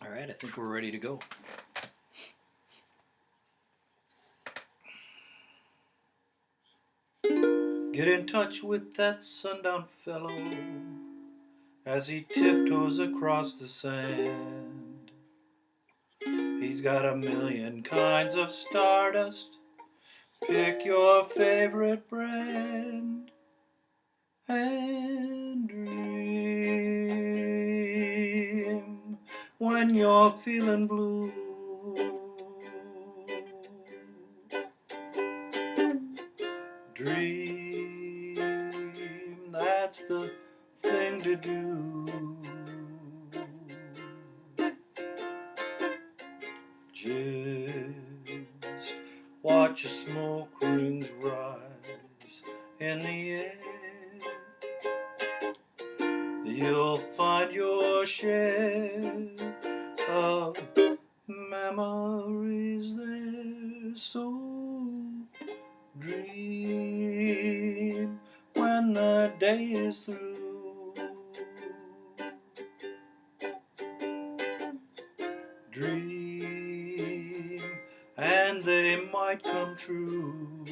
All right, I think we're ready to go. Get in touch with that sundown fellow as he tiptoes across the sand. He's got a million kinds of stardust. Pick your favorite brand and dream when you're feeling blue. Dream, that's the thing to do. Just watch the smoke rings rise in the air. You'll find your share of memories there. So dream when the day is through. Dream and they might come true.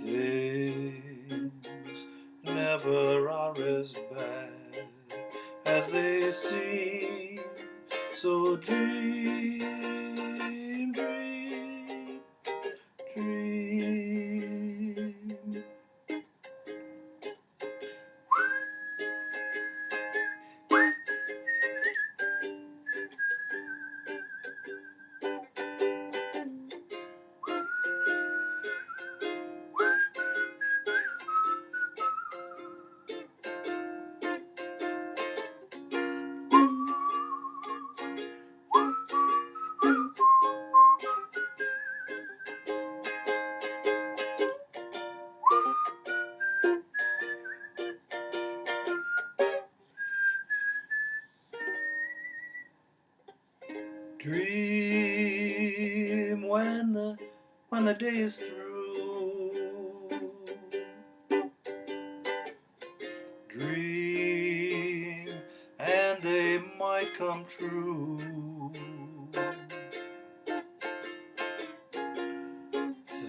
Things never are as bad as they seem. So dream, dream, dream. Dream when the day is through. Dream and they might come true.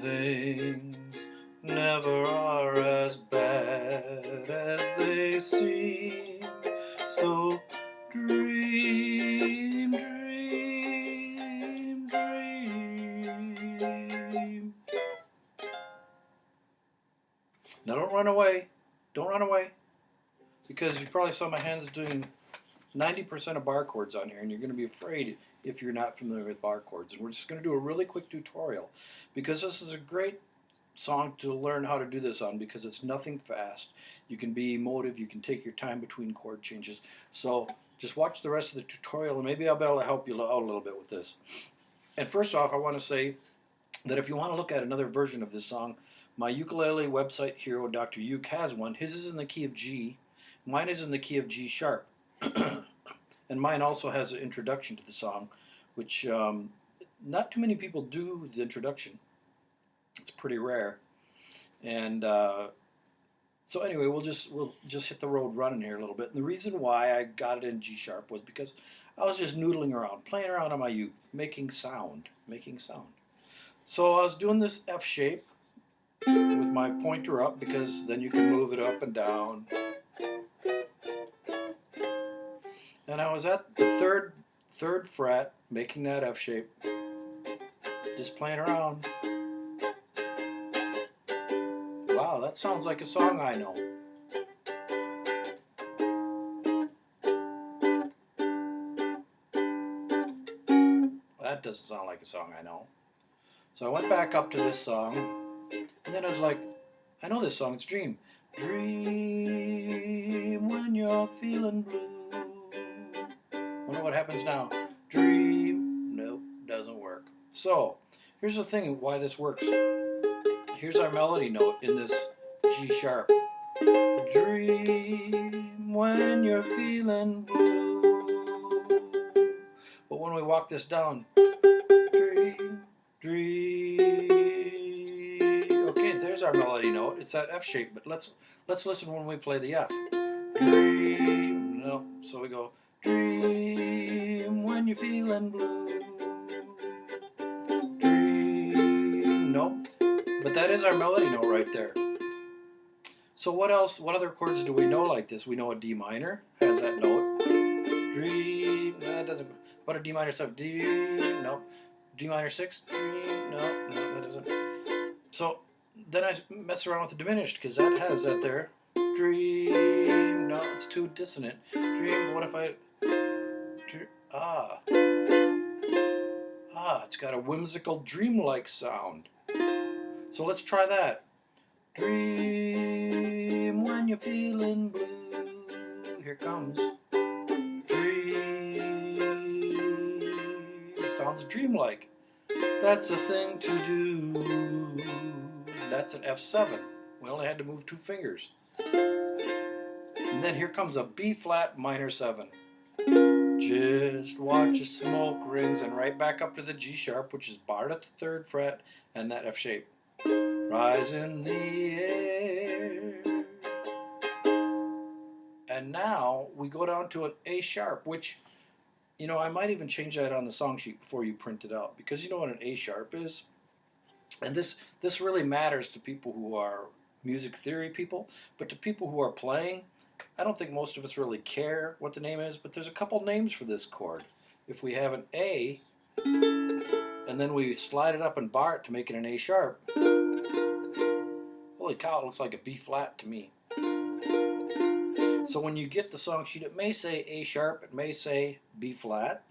Things never are as bad as they seem. So dream, dream, dream. Now don't run away. Don't run away. Because you probably saw my hands doing 90% of bar chords on here, and you're going to be afraid if you're not familiar with bar chords. And we're just going to do a really quick tutorial because this is a great song to learn how to do this on because it's nothing fast. You can be emotive, you can take your time between chord changes. So just watch the rest of the tutorial and maybe I'll be able to help you out a little bit with this. And first off, I want to say that if you want to look at another version of this song, my ukulele website hero, Dr. Uke, has one. His is in the key of G. Mine is in the key of G sharp. And mine also has an introduction to the song, which not too many people do the introduction. It's pretty rare. And so anyway, we'll just hit the road running here a little bit. And the reason why I got it in G sharp was because I was just noodling around, playing around on my uke, making sound. So I was doing this F shape with my pointer up because then you can move it up and down. And I was at the third fret, making that F shape, just playing around. Wow, that sounds like a song I know. That doesn't sound like a song I know. So I went back up to this song, and then I was like, I know this song, it's Dream. Dream when you're feeling blue. Wonder what happens now. Dream. Nope, doesn't work. So, here's the thing why this works. Here's our melody note in this G sharp. Dream when you're feeling blue. But when we walk this down, dream, dream. Okay, there's our melody note. It's that F shape, but let's listen when we play the F. Dream. dream, no, so we go, dream when you're feeling blue, dream, no, but that is our melody note right there. So what else, what other chords do we know like this? We know a D minor has that note, dream, that doesn't, what a D minor 7, D, no, D minor 6, dream, no, that doesn't. So then I mess around with the diminished because that has that there. Dream, no, it's too dissonant. Dream, what if I, it's got a whimsical dreamlike sound. So let's try that. Dream when you're feeling blue. Here comes. Dream. Sounds dreamlike. That's a thing to do. That's an F7. We only had to move 2 fingers. And then here comes a B flat minor 7. Just watch as smoke rings, and right back up to the G sharp, which is barred at the 3rd fret, and that F shape. Rise in the air. And now we go down to an A sharp, which, you know, I might even change that on the song sheet before you print it out, because you know what an A sharp is. And this really matters to people who are music theory people, but to people who are playing, I don't think most of us really care what the name is, but there's a couple names for this chord. If we have an A, and then we slide it up and bar it to make it an A sharp, holy cow, it looks like a B flat to me. So when you get the song sheet, it may say A sharp, it may say B flat.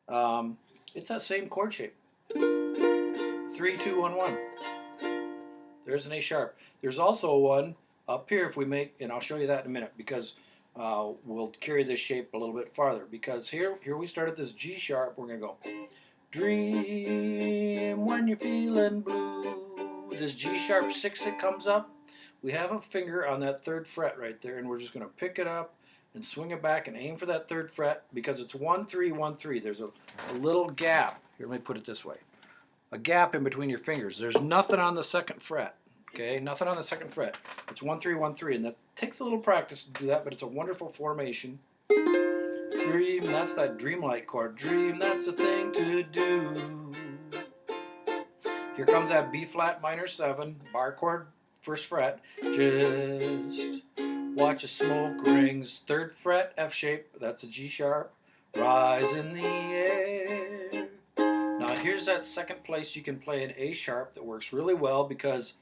It's that same chord shape. 3, 2, 1, 1. There's an A sharp. There's also one up here if we make, and I'll show you that in a minute, because we'll carry this shape a little bit farther. Because here we start at this G sharp. We're going to go, dream when you're feeling blue. This G sharp 6 that comes up, we have a finger on that 3rd fret right there, and we're just going to pick it up and swing it back and aim for that 3rd fret, because it's 1, 3, 1, 3. There's a little gap. Here, let me put it this way. A gap in between your fingers. There's nothing on the 2nd fret. Okay, nothing on the 2nd fret. It's 1, 3, 1, 3, and that takes a little practice to do that, but it's a wonderful formation. Dream, that's that dreamlike chord. Dream, that's a thing to do. Here comes that B flat minor 7, bar chord, 1st fret. Just watch as smoke rings. 3rd fret, F shape, that's a G sharp. Rise in the air. Now here's that 2nd place you can play an A sharp that works really well, because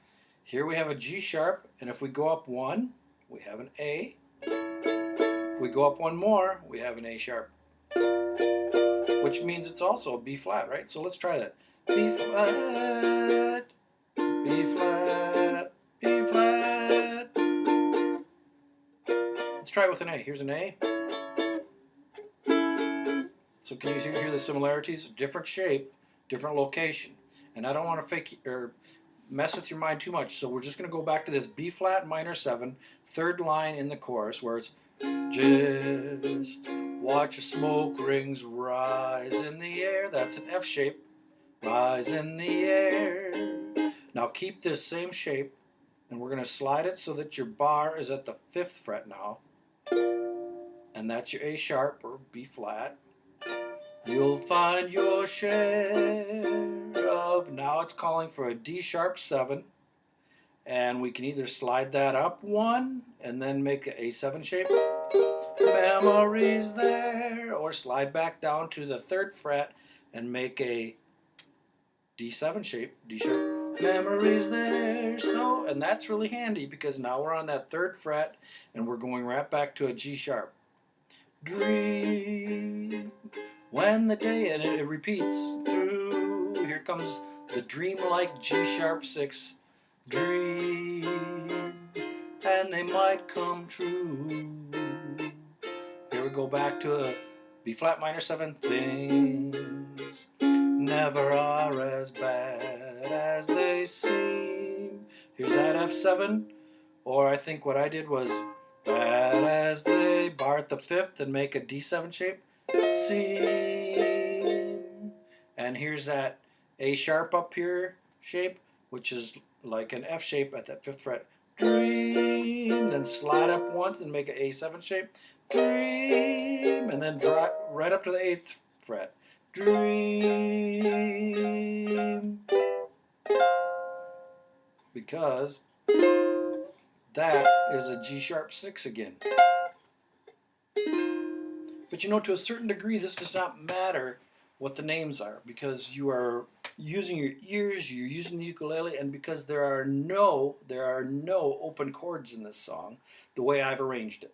here we have a G sharp, and if we go up 1, we have an A. If we go up 1 more, we have an A sharp, which means it's also a B flat, right? So let's try that. B flat, B flat, B flat. Let's try it with an A. Here's an A. So can you hear the similarities? Different shape, different location. And I don't want to fake or mess with your mind too much, so we're just going to go back to this B flat minor 7, 3rd line in the chorus, where it's just watch as smoke rings rise in the air. That's an F shape. Rise in the air. Now keep this same shape, and we're going to slide it so that your bar is at the 5th fret now, and that's your A sharp or B flat. You'll find your share of, now it's calling for a D sharp 7, and we can either slide that up 1 and then make an A7 shape, memories there, or slide back down to the 3rd fret and make a D7 shape, D sharp, memories there. So, and that's really handy, because now we're on that 3rd fret and we're going right back to a G sharp. Dream when the day, and it repeats through. Here comes the dreamlike G sharp 6. Dream, and they might come true. Here we go back to a B flat minor 7. Things never are as bad as they seem. Here's that F7, or I think what I did was bad as they, bar at the 5th and make a D7 shape. Seem. And here's that A sharp up here shape, which is like an F shape at that 5th fret. Dream, then then slide up once and make an A7 shape. Dream, and then drop right up to the 8th fret. Dream. Because that is a G sharp 6 again. But you know, to a certain degree, this does not matter what the names are, because you are using your ears, you're using the ukulele, and because there are no open chords in this song, the way I've arranged it.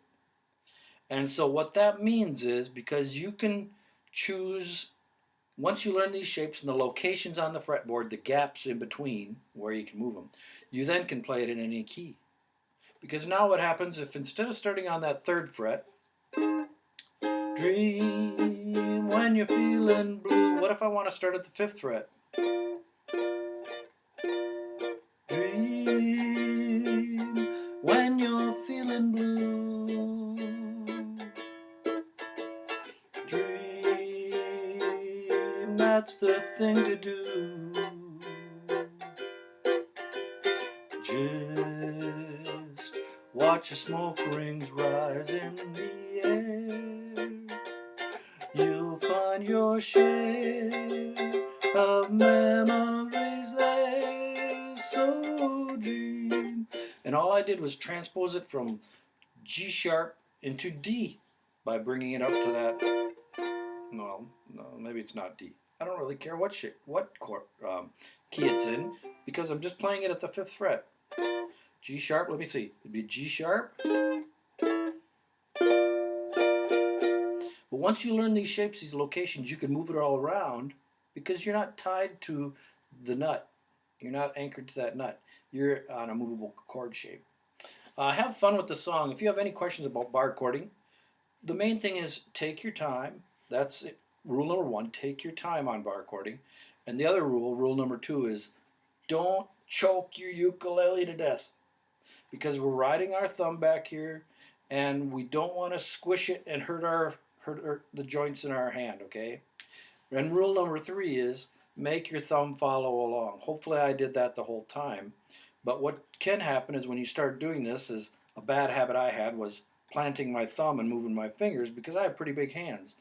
And so what that means is, because you can choose, once you learn these shapes and the locations on the fretboard, the gaps in between where you can move them, you then can play it in any key. Because now what happens if instead of starting on that 3rd fret, dream when you're feeling blue, what if I want to start at the 5th fret? Dream when you're feeling blue. Dream, that's the thing to do. Just watch the smoke rings rise in the air. You'll find your share of memories there. So dream. And all I did was transpose it from G sharp into D by bringing it up to that. No, maybe it's not D. I don't really care what key it's in, because I'm just playing it at the 5th fret. G sharp, let me see. It'd be G sharp. But once you learn these shapes, these locations, you can move it all around, because you're not tied to the nut. You're not anchored to that nut. You're on a movable chord shape. Have fun with the song. If you have any questions about bar chording, the main thing is take your time. That's it. Rule number 1, take your time on bar chording. And the other rule number 2, is don't choke your ukulele to death, because we're riding our thumb back here, and we don't want to squish it and hurt the joints in our hand, okay? And rule number 3 is make your thumb follow along. Hopefully I did that the whole time. But what can happen is when you start doing this, is a bad habit I had was planting my thumb and moving my fingers, because I have pretty big hands.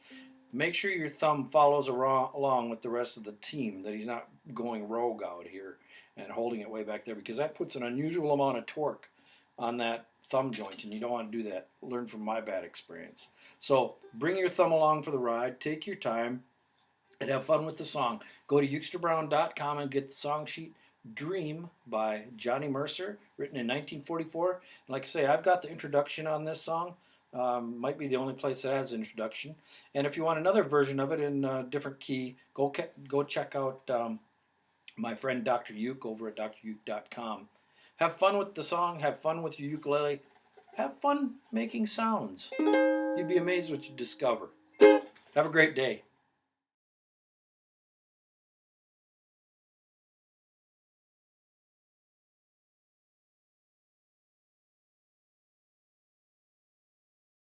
Make sure your thumb follows along with the rest of the team, that he's not going rogue out here and holding it way back there, because that puts an unusual amount of torque on that thumb joint, and you don't want to do that. Learn from my bad experience. So bring your thumb along for the ride, take your time, and have fun with the song. Go to UkesterBrown.com and get the song sheet, Dream by Johnny Mercer, written in 1944. And like I say, I've got the introduction on this song. Might be the only place that has an introduction. And if you want another version of it in a different key, go check out my friend Dr. Uke over at druke.com. Have fun with the song. Have fun with your ukulele. Have fun making sounds. You'd be amazed what you discover. Have a great day.